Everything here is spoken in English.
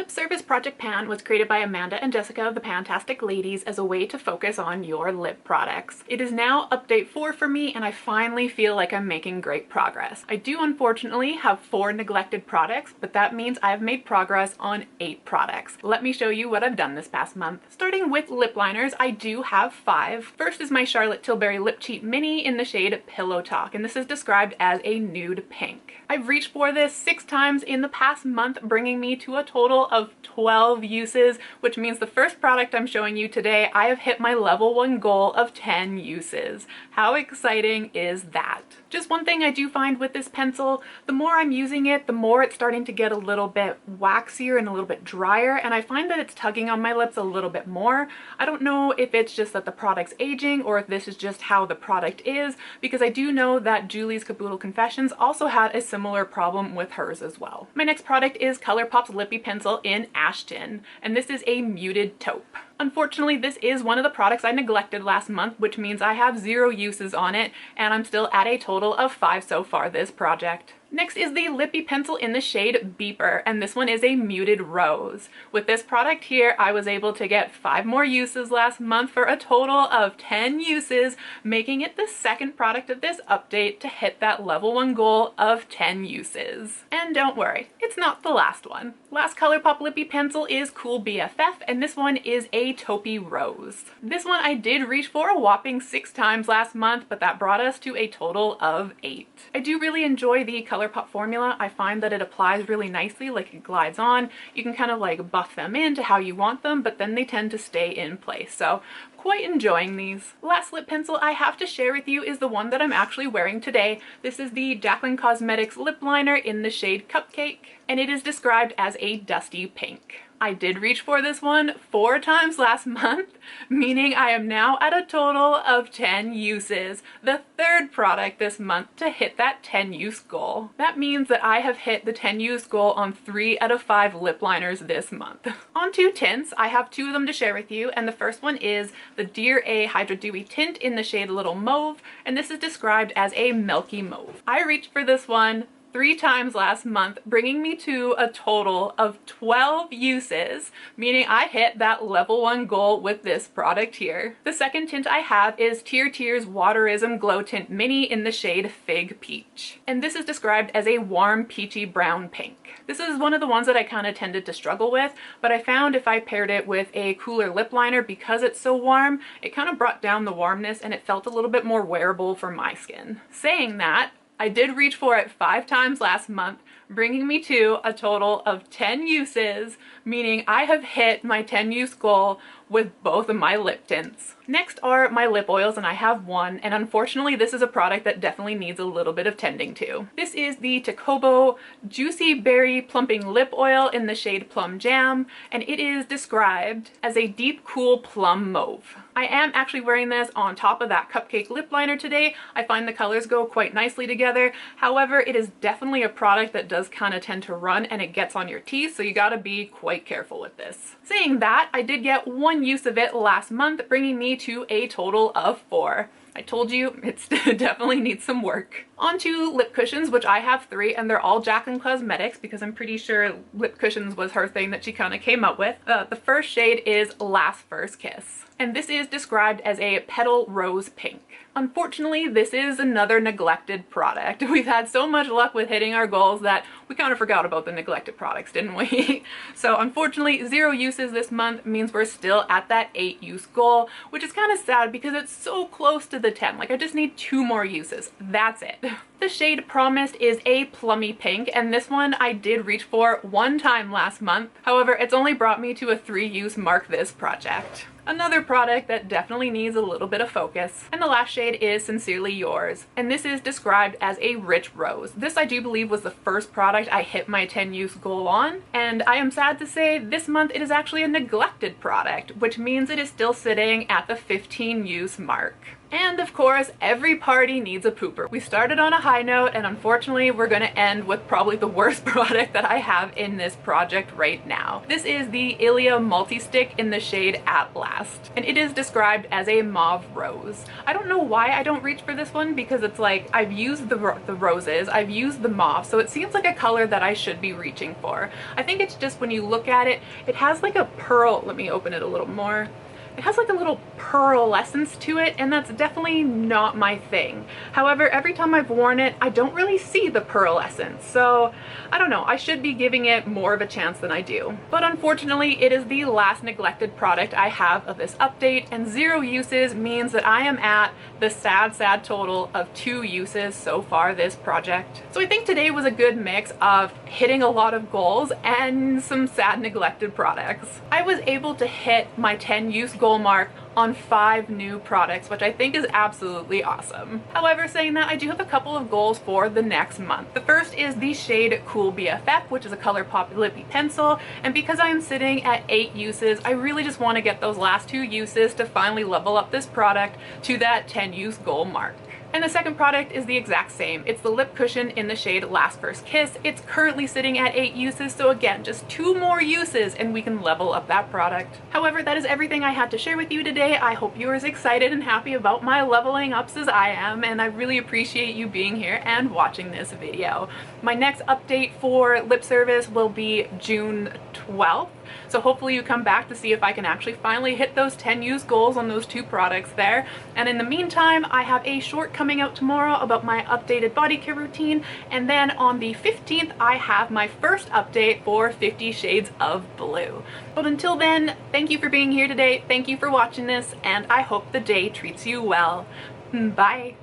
Lip Service Project Pan was created by Amanda and Jessica of the PANtastic ladies as a way to focus on your lip products. It is now update 4 for me, and I finally feel like I'm making great progress. I do unfortunately have 4 neglected products, but that means I've made progress on 8 products. Let me show you what I've done this past month. Starting with lip liners, I do have 5. First is my Charlotte Tilbury Lip Cheat Mini in the shade Pillow Talk, and this is described as a nude pink. I've reached for this 6 times in the past month, bringing me to a total of 12 uses, which means the first product I'm showing you today, I have hit my level 1 goal of 10 uses. How exciting is that? Just one thing I do find with this pencil, the more I'm using it, the more it's starting to get a little bit waxier and a little bit drier, and I find that it's tugging on my lips a little bit more. I don't know if it's just that the product's aging or if this is just how the product is, because I do know that Julie's Caboodle Confessions also had a similar problem with hers as well. My next product is ColourPop's Lippy Pencil in Ashton, and this is a muted taupe. Unfortunately, this is one of the products I neglected last month, which means I have 0 uses on it, and I'm still at a total of 5 so far this project. Next is the Lippy Pencil in the shade Beeper, and this one is a muted rose. With this product here, I was able to get 5 more uses last month for a total of 10 uses, making it the second product of this update to hit that level 1 goal of 10 uses. And don't worry, it's not the last one. Last ColourPop Lippy Pencil is Cool BFF, and this one is a taupey rose. This one I did reach for a whopping 6 times last month, but that brought us to a total of 8. I do really enjoy the ColourPop formula. I find that it applies really nicely, like it glides on. You can kind of like buff them into how you want them, but then they tend to stay in place. So quite enjoying these. Last lip pencil I have to share with you is the one that I'm actually wearing today. This is the Jaclyn Cosmetics lip liner in the shade Cupcake, and it is described as a dusty pink. I did reach for this one 4 times last month, meaning I am now at a total of 10 uses, the 3rd product this month to hit that 10 use goal. That means that I have hit the 10 use goal on 3 out of 5 lip liners this month. On to tints, I have 2 of them to share with you, and the first one is the Dear A Hydra Dewy Tint in the shade Little Mauve, and this is described as a milky mauve. I reached for this one 3 times last month, bringing me to a total of 12 uses, meaning I hit that level 1 goal with this product here. The second tint I have is Tears Waterism Glow Tint Mini in the shade Fig Peach, and this is described as a warm peachy brown pink. This is one of the ones that I kind of tended to struggle with, but I found if I paired it with a cooler lip liner, because it's so warm, it kind of brought down the warmness and it felt a little bit more wearable for my skin. Saying that, I did reach for it 5 times last month, bringing me to a total of 10 uses, meaning I have hit my 10 use goal with both of my lip tints. Next are my lip oils, and I have 1, and unfortunately this is a product that definitely needs a little bit of tending to. This is the Tacobo Juicy Berry Plumping Lip Oil in the shade Plum Jam, and it is described as a deep cool plum mauve. I am actually wearing this on top of that Cupcake lip liner today. I find the colors go quite nicely together. However, it is definitely a product that does kind of tend to run and it gets on your teeth, so you gotta be quite careful with this. Saying that, I did get 1 use of it last month, bringing me to a total of 4. I told you, it definitely needs some work. On to lip cushions, which I have 3, and they're all Jaclyn Cosmetics because I'm pretty sure lip cushions was her thing that she kind of came up with. The first shade is Last First Kiss, and this is described as a petal rose pink. Unfortunately, this is another neglected product. We've had so much luck with hitting our goals that we kind of forgot about the neglected products, didn't we? So unfortunately, 0 uses this month means we're still at that 8 use goal, which is kind of sad because it's so close to the 10. Like, I just need 2 more uses. That's it. The shade Promised is a plummy pink, and this one I did reach for 1 time last month. However, it's only brought me to a 3 use mark this project. Another product that definitely needs a little bit of focus. And the last shade is Sincerely Yours, and this is described as a rich rose. This I do believe was the first product I hit my 10 use goal on, and I am sad to say this month it is actually a neglected product, which means it is still sitting at the 15 use mark. And of course, every party needs a pooper. We started on a high note, and unfortunately we're gonna end with probably the worst product that I have in this project right now. This is the Ilia Multi-Stick in the shade At Last. last. And it is described as a mauve rose. I don't know why I don't reach for this one, because it's like I've used the roses, I've used the mauve, so it seems like a color that I should be reaching for. I think it's just when you look at it, it has like a pearl. Let me open it a little more. It has like a little pearlescence to it, and that's definitely not my thing. However, every time I've worn it, I don't really see the pearlescence, so I don't know, I should be giving it more of a chance than I do. But unfortunately, it is the last neglected product I have of this update, and 0 uses means that I am at the sad total of 2 uses so far this project. So I think today was a good mix of hitting a lot of goals and some sad neglected products. I was able to hit my 10 use goal mark on 5 new products, which I think is absolutely awesome. However, saying that, I do have a couple of goals for the next month. The first is the shade Cool BFF, which is a ColourPop lippy pencil, and because I am sitting at 8 uses, I really just want to get those last 2 uses to finally level up this product to that 10 use goal mark. And the second product is the exact same. It's the lip cushion in the shade Last First Kiss. It's currently sitting at 8 uses, so again, just 2 more uses and we can level up that product. However, that is everything I had to share with you today. I hope you're as excited and happy about my leveling ups as I am, and I really appreciate you being here and watching this video. My next update for lip service will be June 12th. So hopefully you come back to see if I can actually finally hit those 10 use goals on those 2 products there. And in the meantime, I have a short coming out tomorrow about my updated body care routine. And then on the 15th, I have my first update for 50 Shades of Blue. But until then, thank you for being here today. Thank you for watching this, and I hope the day treats you well. Bye.